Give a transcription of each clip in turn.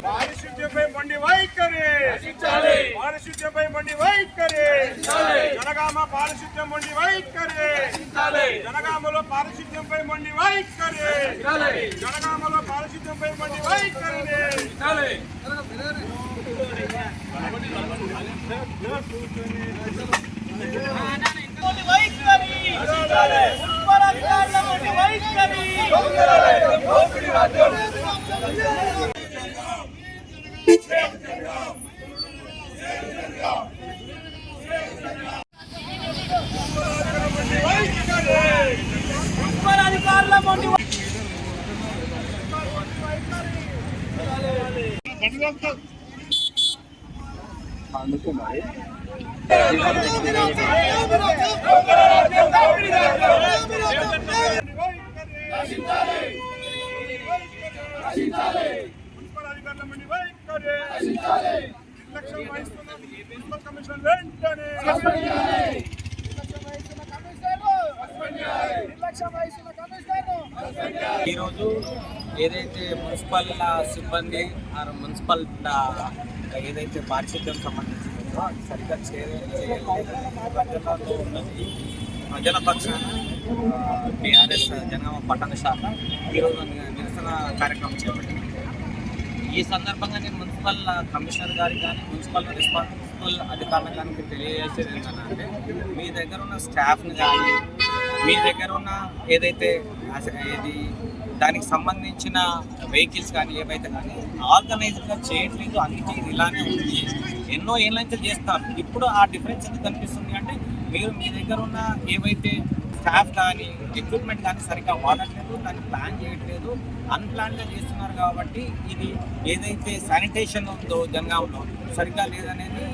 పారిశుద్ధ్యంపై మొండి వైఖరి, పారిశుద్ధ్యంపై మొండి వైఖరి, జనగామ పారిశుద్ధ్యం మొండి వైఖరి, జనగామలో పారిశుద్ధ్యంపై మొండి వైఖరి, జనగామలో పారిశుద్ధ్యంపై మొండి వైఖరి. ఈరోజు ఏదైతే మున్సిపల్ సిబ్బంది మున్సిపల్ ఏదైతే పారిశుద్ధ్యం సంబంధించిందో అది సరిగ్గా ప్రజలలో ఉన్నది ప్రజల పక్షాన టీఆర్ఎస్ జనగామ పట్టణ శాఖ ఈరోజు నిరసన కార్యక్రమం చేపట్టింది. ఈ సందర్భంగా నేను మున్సిపల్ కమిషనర్ గారికి కానీ మున్సిపల్ రెస్పాన్సిబుల్ అధికారులకు కానీ తెలియజేసేది ఏంటంటే మీ దగ్గర ఉన్న స్టాఫ్ని కానీ మీ దగ్గర ఉన్న ఏదైతే దానికి సంబంధించిన వెహికల్స్ కానీ ఏవైతే కానీ ఆర్గనైజ్డ్గా చేయట్లేదు, అన్నిటి ఇలానే ఉంది. ఎన్నో ఏళ్ళ నుంచి చేస్తారు. ఇప్పుడు ఆ డిఫరెన్స్ ఎందుకు కనిపిస్తుంది అంటే మీరు మీ దగ్గర ఉన్న ఏవైతే స్టాఫ్ కానీ ఎక్విప్మెంట్ కానీ సరిగ్గా వాడట్లేదు, దాన్ని ప్లాన్ చేయట్లేదు, అన్ప్లాన్గా చేస్తున్నారు. కాబట్టి ఇది ఏదైతే శానిటేషన్ ఉందో జనగామలో సరిగ్గా లేదనేది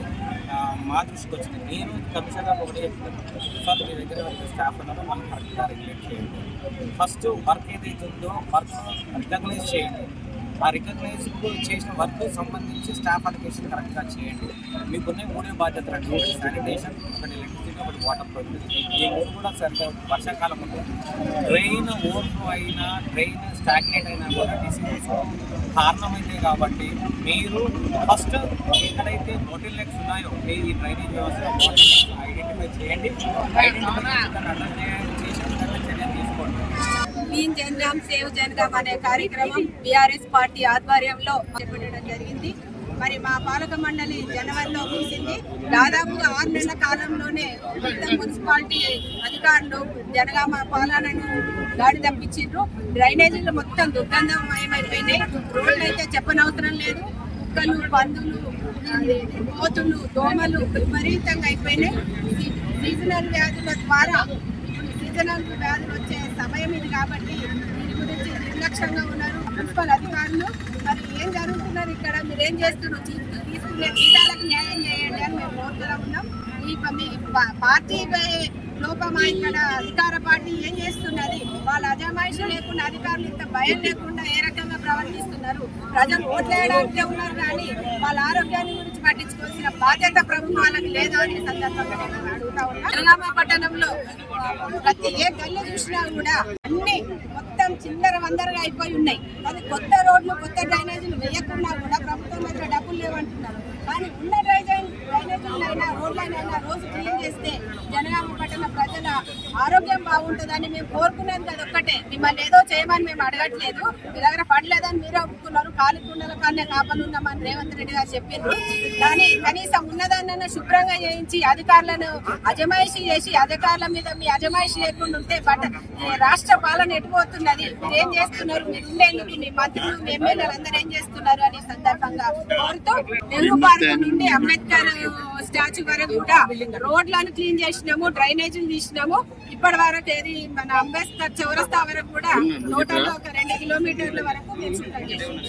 మా దృష్టికి వచ్చింది. నేను కమిషనర్ ఒకటే చెప్తాను, సార్ మీ దగ్గర ఎవరైతే స్టాఫ్ ఉన్నారో వాళ్ళు కరెక్ట్గా రెగ్యులేట్ చేయండి. ఫస్ట్ వర్క్ ఏదైతే ఉందో వర్క్ రికగ్నైజ్ చేయండి. ఆ రికగ్నైజ్ చేసిన వర్క్ సంబంధించి స్టాఫ్ అలొకేషన్ కరెక్ట్గా చేయండి. మీకున్న మూడే బాధ్యతలు అంటే ఒకటి శానిటేషన్, ఒకటి ఎలక్ట్రిసిటీ, ఒకటి వాటర్ ప్రొవైడ్. ఈ మూడు కూడా సరిగ్గా వర్షాకాలం ఉంటుంది. డ్రైన్ ఓవర్ఫ్లో అయినా డ్రైన్ స్టాగ్నేట్ అయినా కూడా డిసీజెస్ కారణమైంది. కాబట్టి మీరు ఫస్ట్ ఎక్కడైతే బాటిల్ నెక్స్ ఉన్నాయో ఈ డ్రైనేజ్ వ్యవస్థ ఐడెంటిఫై చేయండి. ఐడెంటిఫై అర్థం చేసిన చర్యలు తీసుకోండి. క్లీన్ జనగాం సేవ్ జనగాం అనే కార్యక్రమం బీఆర్ఎస్ పార్టీ ఆధ్వర్యంలో చేపట్టడం జరిగింది. మరి మా పాలక మండలి జనవరిలో ముగిసింది. దాదాపుగా 6 నెలల కాలంలోనే మొత్తం మున్సిపాలిటీ అధికారులు జనగామ పాలనను గాడి తప్పించిండ్రు. డ్రైనేజీలు మొత్తం దుర్గంధమయమైపోయినాయి. రోడ్లు అయితే చెప్పనవసరం లేదు. కుక్కలు, పందులు, కోతులు, దోమలు విపరీతంగా అయిపోయినాయి. సీజనల్ వ్యాధుల ద్వారా సీజనల్ వ్యాధులు వచ్చే సమయం ఇది. కాబట్టి దీని గురించి నిర్లక్ష్యంగా ఉన్నారు మున్సిపల్ అధికారులు. మరి ఏం జరుగుతున్నారు ఇక్కడ, మీరు ఏం చేస్తున్నారు, తీసుకునే జీతాలకు న్యాయం చేయండి అని మేము కోరుతూ ఉన్నాం. మీ పార్టీపై లోపమా ఇక్కడ అధికార పార్టీ ఏం చేస్తున్నది? వాళ్ళ అజమాయిషి లేకుండా అధికారులు ఇంత భయం లేకుండా ఏ రకంగా ప్రవర్తిస్తున్నారు? ప్రజలు ఓట్లేయడానికే ఉన్నారు కానీ వాళ్ళ ఆరోగ్యాన్ని గురించి పట్టించుకోవాల్సిన బాధ్యత ప్రభుత్వాలకు లేదా అని సందర్భంగా నేను అడుగుతా ఉన్నా. జనగామ పట్టణంలో ప్రతి ఏ గల్లి చూసినా కూడా అన్ని మొత్తం చిల్లర వందరగా అయిపోయి ఉన్నాయి. అది కొత్త రోడ్లు, కొత్త డ్రైనేజీలు వేయకుండా కూడా ప్రభుత్వం దగ్గర డబ్బులు లేవంటున్నారు. కానీ ఉన్న డ్రైనేజీలైనా రోడ్లైనా రోజు క్లీన్ చేస్తే జనగామ పట్టణ ప్రజల ఆరోగ్యం బాగుంటుందని మేము కోరుకునేది. అది ఒక్కటే. మిమ్మల్ని ఏదో చేయమని మేము అడగట్లేదు. మీ దగ్గర పడలేదని మీరే ఒప్పుకున్నారు. కాలికుండల కన్నా కాపలు ఉన్నామని రేవంత్ రెడ్డి గారు చెప్పిండ్రు. కానీ కనీసం ఉన్నదాన్న శుభ్రంగా చేయించి అధికారులను అజమాయిషీ చేసి అధికారుల మీద మీ అజమాయిషీ లేకుండా ఉంటే రాష్ట్ర పాలన ఎటుపోతున్నది? మీరు ఏం చేస్తున్నారు? మీరు ఉండేందుకు మీ మంత్రులు, మీ ఎమ్మెల్యేలు అందరూ ఏం చేస్తున్నారు అని సందర్భంగా కోరుతూ నెహ్రూ పార్క్ నుండి అంబేద్కర్ స్టాచ్యూ వరకు కూడా రోడ్లను క్లీన్ చేసినాము, డ్రైనేజీలు తీసినాము. ఇప్పటి వరకు ఏది మన అంబేద్కర్ చౌరస్తా వరకు కూడా టోటల్ ఒక 2 కిలోమీటర్ల వరకు మేము శుభ్రం చేసినాము.